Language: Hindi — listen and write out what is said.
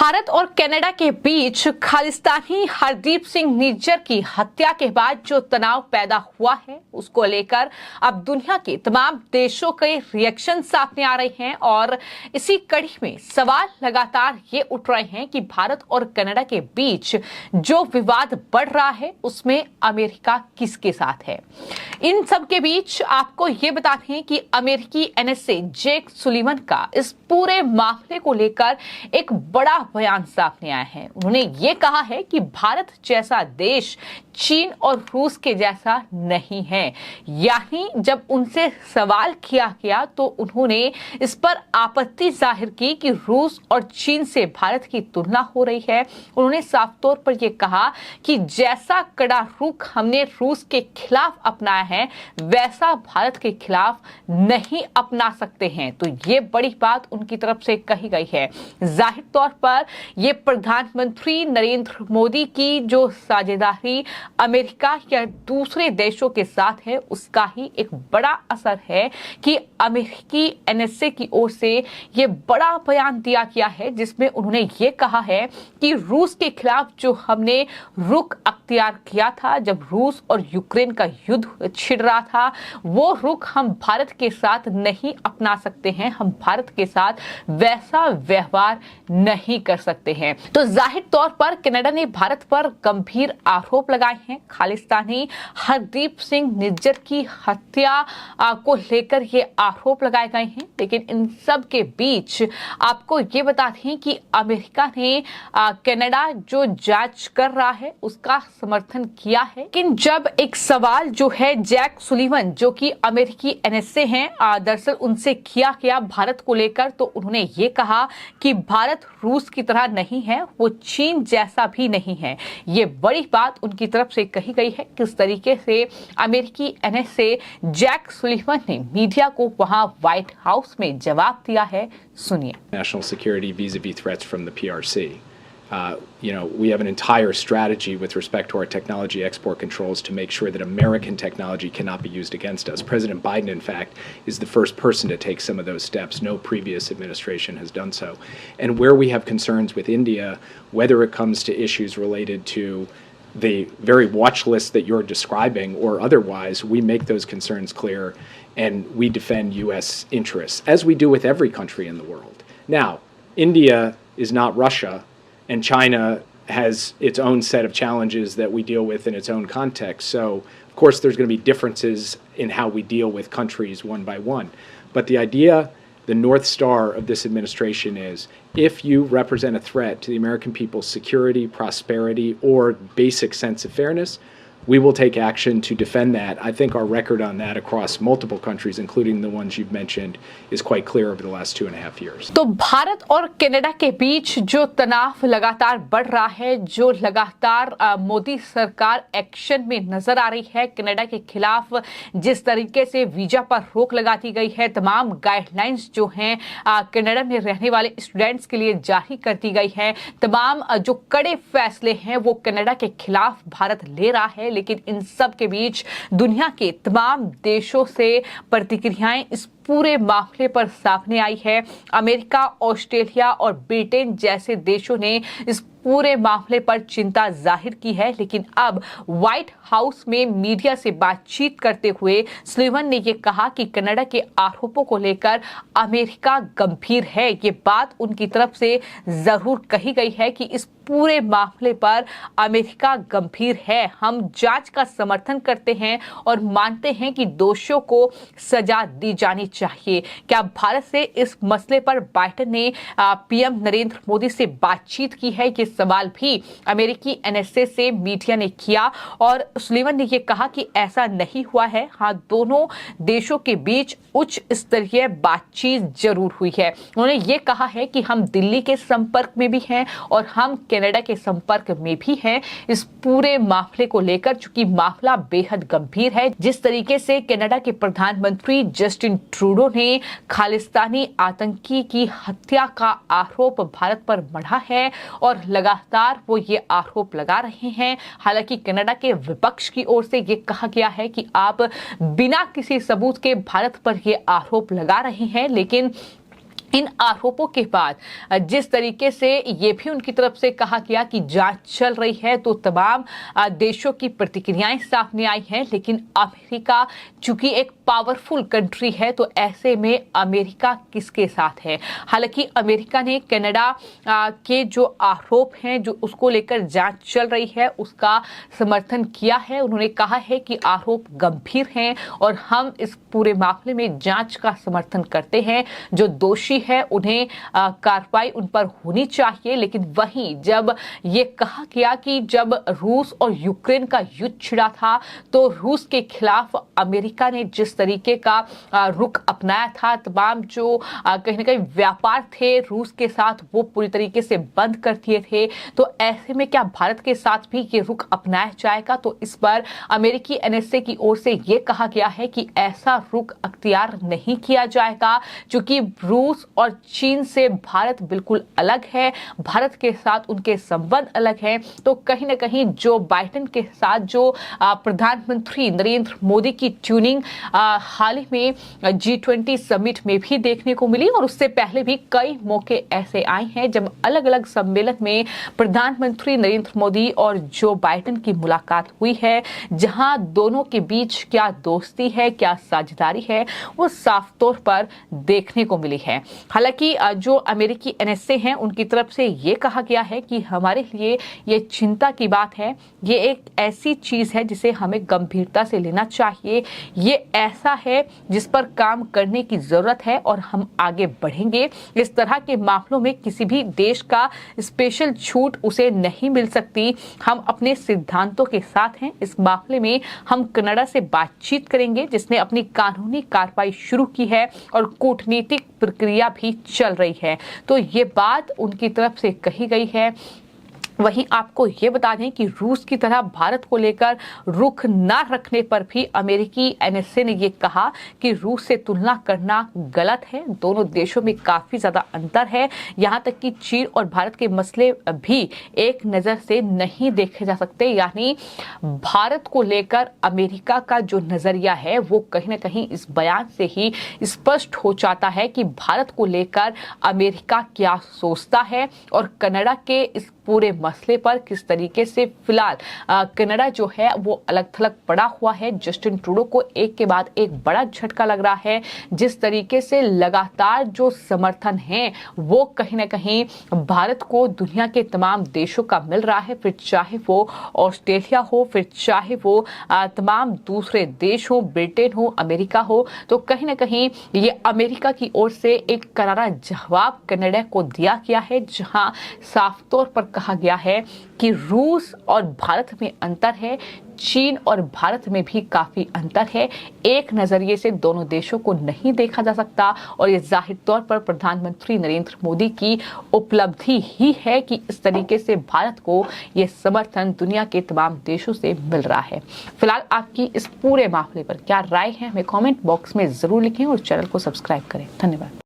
भारत और कनाडा के बीच खालिस्तानी हरदीप सिंह निज्जर की हत्या के बाद जो तनाव पैदा हुआ है उसको लेकर अब दुनिया के तमाम देशों के रिएक्शन सामने आ रहे हैं और इसी कड़ी में सवाल लगातार ये उठ रहे हैं कि भारत और कनाडा के बीच जो विवाद बढ़ रहा है उसमें अमेरिका किसके साथ है। इन सब के बीच आपको ये बताते हैं कि अमेरिकी एनएसए जेक सुलिवन का इस पूरे मामले को लेकर एक बड़ा बयान सामने आया है। उन्होंने ये कहा है कि भारत जैसा देश चीन और रूस के जैसा नहीं है। यानी जब उनसे सवाल किया गया तो उन्होंने इस पर आपत्ति जाहिर की कि रूस और चीन से भारत की तुलना हो रही है। उन्होंने साफ तौर पर यह कहा कि जैसा कड़ा रुख हमने रूस के खिलाफ अपनाया है वैसा भारत के खिलाफ नहीं अपना सकते हैं। तो ये बड़ी बात उनकी तरफ से कही गई है। जाहिर तौर पर यह प्रधानमंत्री नरेंद्र मोदी की जो साझेदारी अमेरिका या दूसरे देशों के साथ है उसका ही एक बड़ा असर है कि अमेरिकी एनएसए की ओर से यह बड़ा बयान दिया गया है जिसमें उन्होंने ये कहा है कि रूस के खिलाफ जो हमने रुख अख्तियार किया था जब रूस और यूक्रेन का युद्ध छिड़ रहा था वो रुख हम भारत के साथ नहीं अपना सकते हैं। हम भारत के साथ वैसा व्यवहार नहीं कर सकते हैं। तो जाहिर तौर पर कनाडा ने भारत पर गंभीर आरोप लगाए हैं। खालिस्तानी हरदीप सिंह निज्जर की हत्या को लेकर ये आरोप लगाए गए हैं। लेकिन इन सब के बीच आपको ये बताते हैं कि अमेरिका ने कनाडा जो जांच कर रहा है उसका समर्थन किया है। लेकिन जब एक सवाल जो है जैक सुलिवन जो कि अमेरिकी एनएसए हैं दरअसल उनसे किया गया भारत को लेकर तो उन्होंने ये कहा कि भारत रूस की तरह नहीं है, वो चीन जैसा भी नहीं है। ये बड़ी बात उनकी तरफ से कही गई है। किस तरीके से अमेरिकी एनएसए जैक सुलिवन ने मीडिया को वहां व्हाइट हाउस में जवाब दिया है, सुनिए। National security vis-a-vis threats from the PRC. We have an entire strategy with respect to our technology export controls to make sure that American technology cannot be used against us. President Biden, in fact, is the first person to take some of those steps. No previous administration has done so. And where we have concerns with India, whether it comes to issues related to the very watch list that you're describing or otherwise, we make those concerns clear and we defend U.S. interests, as we do with every country in the world. Now, India is not Russia, and China has its own set of challenges that we deal with in its own context. So, of course, there's going to be differences in how we deal with countries one by one. But the idea, the North Star of this administration is, if you represent a threat to the American people's security, prosperity, or basic sense of fairness, we will take action to defend that. I think our record on that across multiple countries, including the ones you've mentioned, is quite clear over the last 2.5 years. तो भारत और कनाडा के बीच जो तनाव लगातार बढ़ रहा है, जो लगातार मोदी सरकार एक्शन में नजर आ रही है कनाडा के खिलाफ, जिस तरीके से वीजा पर रोक लगा दी गई है, तमाम गाइडलाइंस जो हैं कनाडा में रहने वाले स्टूडेंट्स के लिए जारी कर दी गई है, तमाम जो कड़े फैसले हैं वो कनाडा के खिलाफ भारत ले रहा है। लेकिन इन सब के बीच दुनिया के तमाम देशों से प्रतिक्रियाएं इस पूरे मामले पर सामने आई है। अमेरिका, ऑस्ट्रेलिया और ब्रिटेन जैसे देशों ने इस पूरे मामले पर चिंता जाहिर की है। लेकिन अब व्हाइट हाउस में मीडिया से बातचीत करते हुए सुलिवन ने यह कहा कि कनाडा के आरोपों को लेकर अमेरिका गंभीर है। ये बात उनकी तरफ से जरूर कही गई है कि इस पूरे मामले पर अमेरिका गंभीर है। हम जांच का समर्थन करते हैं और मानते हैं कि दोषियों को सजा दी जानी चाहिए। क्या भारत से इस मसले पर बाइडेन ने पीएम नरेंद्र मोदी से बातचीत की है? ये सवाल भी अमेरिकी एनएसए से मीडिया ने किया और सुलिवन ने यह कहा कि ऐसा नहीं हुआ है। हाँ, दोनों देशों के बीच उच्च स्तरीय बातचीत जरूर हुई है। उन्होंने ये कहा है कि हम दिल्ली के संपर्क में भी हैं और हम कनाडा के संपर्क में भी हैं इस पूरे मामले को लेकर, चूंकि मामला बेहद गंभीर है। जिस तरीके से कनाडा के प्रधानमंत्री जस्टिन ट्रूडो ने खालिस्तानी आतंकी की हत्या का आरोप भारत पर मढ़ा है और लगातार वो ये आरोप लगा रहे हैं। हालांकि कनाडा के विपक्ष की ओर से ये कहा गया है कि आप बिना किसी सबूत के भारत पर ये आरोप लगा रहे हैं, लेकिन इन आरोपों के बाद जिस तरीके से ये भी उनकी तरफ से कहा गया कि जांच चल रही है, तो तमाम देशों की प्रतिक्रियाएं सामने आई हैं। लेकिन अमेरिका चूंकि एक पावरफुल कंट्री है, तो ऐसे में अमेरिका किसके साथ है? हालांकि अमेरिका ने कनाडा के जो आरोप हैं, जो उसको लेकर जांच चल रही है, उसका समर्थन किया है। उन्होंने कहा है कि आरोप गंभीर हैं और हम इस पूरे मामले में जांच का समर्थन करते हैं। जो दोषी है उन्हें कार्रवाई उन पर होनी चाहिए। लेकिन वहीं जब ये कहा गया कि जब रूस और यूक्रेन का युद्ध छिड़ा था, तो रूस के खिलाफ अमेरिका ने जिस तरीके का रुख अपनाया था, तमाम जो कहीं ना कहीं व्यापार थे रूस के साथ, वो पूरी तरीके से बंद कर दिए थे। तो ऐसे में क्या भारत के साथ भी ये रुख अपनाया जाएगा? तो इस पर अमेरिकी एनएसए की ओर से ये कहा गया है कि ऐसा रुख अख्तियार नहीं किया जाएगा, क्योंकि रूस और चीन से भारत बिल्कुल अलग है, भारत के साथ उनके संबंध अलग हैं। तो कहीं ना कहीं जो बाइडेन के साथ जो प्रधानमंत्री नरेंद्र मोदी की ट्यूनिंग हाल ही में G20 समिट में भी देखने को मिली, और उससे पहले भी कई मौके ऐसे आए हैं जब अलग अलग सम्मेलन में प्रधानमंत्री नरेंद्र मोदी और जो बाइडेन की मुलाकात हुई है, जहां दोनों के बीच क्या दोस्ती है, क्या साझेदारी है, वो साफ तौर पर देखने को मिली है। हालांकि जो अमेरिकी एनएसए हैं, उनकी तरफ से ये कहा गया है कि हमारे लिए ये चिंता की बात है, ये एक ऐसी चीज है जिसे हमें गंभीरता से लेना चाहिए, ये ऐसा है जिस पर काम करने की जरूरत है और हम आगे बढ़ेंगे। इस तरह के मामलों में किसी भी देश का स्पेशल छूट उसे नहीं मिल सकती। हम अपने सिद्धांतों के साथ हैं। इस मामले में हम कनाडा से बातचीत करेंगे, जिसने अपनी कानूनी कार्रवाई शुरू की है और कूटनीतिक प्रक्रिया भी चल रही है। तो ये बात उनकी तरफ से कही गई है। वहीं आपको ये बता दें कि रूस की तरह भारत को लेकर रुख न रखने पर भी अमेरिकी एनएसए ने ये कहा कि रूस से तुलना करना गलत है। दोनों देशों में काफी ज्यादा अंतर है, यहाँ तक कि चीन और भारत के मसले भी एक नजर से नहीं देखे जा सकते। यानी भारत को लेकर अमेरिका का जो नजरिया है, वो कहीं ना कहीं इस बयान से ही स्पष्ट हो जाता है कि भारत को लेकर अमेरिका क्या सोचता है और कनाडा के इस पूरे मसले पर किस तरीके से फिलहाल कनाडा जो है वो अलग थलग पड़ा हुआ है। जस्टिन ट्रूडो को एक के बाद एक बड़ा झटका लग रहा है। जिस तरीके से लगातार जो समर्थन है वो कहीं ना कहीं भारत को दुनिया के तमाम देशों का मिल रहा है, फिर चाहे वो ऑस्ट्रेलिया हो, फिर चाहे वो तमाम दूसरे देश हो, ब्रिटेन हो, अमेरिका हो। तो कहीं ना कहीं ये अमेरिका की ओर से एक करारा जवाब कनाडा को दिया गया है, जहां साफ तौर पर कहा गया है कि रूस और भारत में अंतर है, चीन और भारत में भी काफी अंतर है। एक नजरिए से दोनों देशों को नहीं देखा जा सकता, और ये जाहिर तौर पर प्रधानमंत्री नरेंद्र मोदी की उपलब्धि ही है कि इस तरीके से भारत को ये समर्थन दुनिया के तमाम देशों से मिल रहा है। फिलहाल आपकी इस पूरे मामले पर क्या राय है, हमें कमेंट बॉक्स में जरूर लिखें और चैनल को सब्सक्राइब करें। धन्यवाद।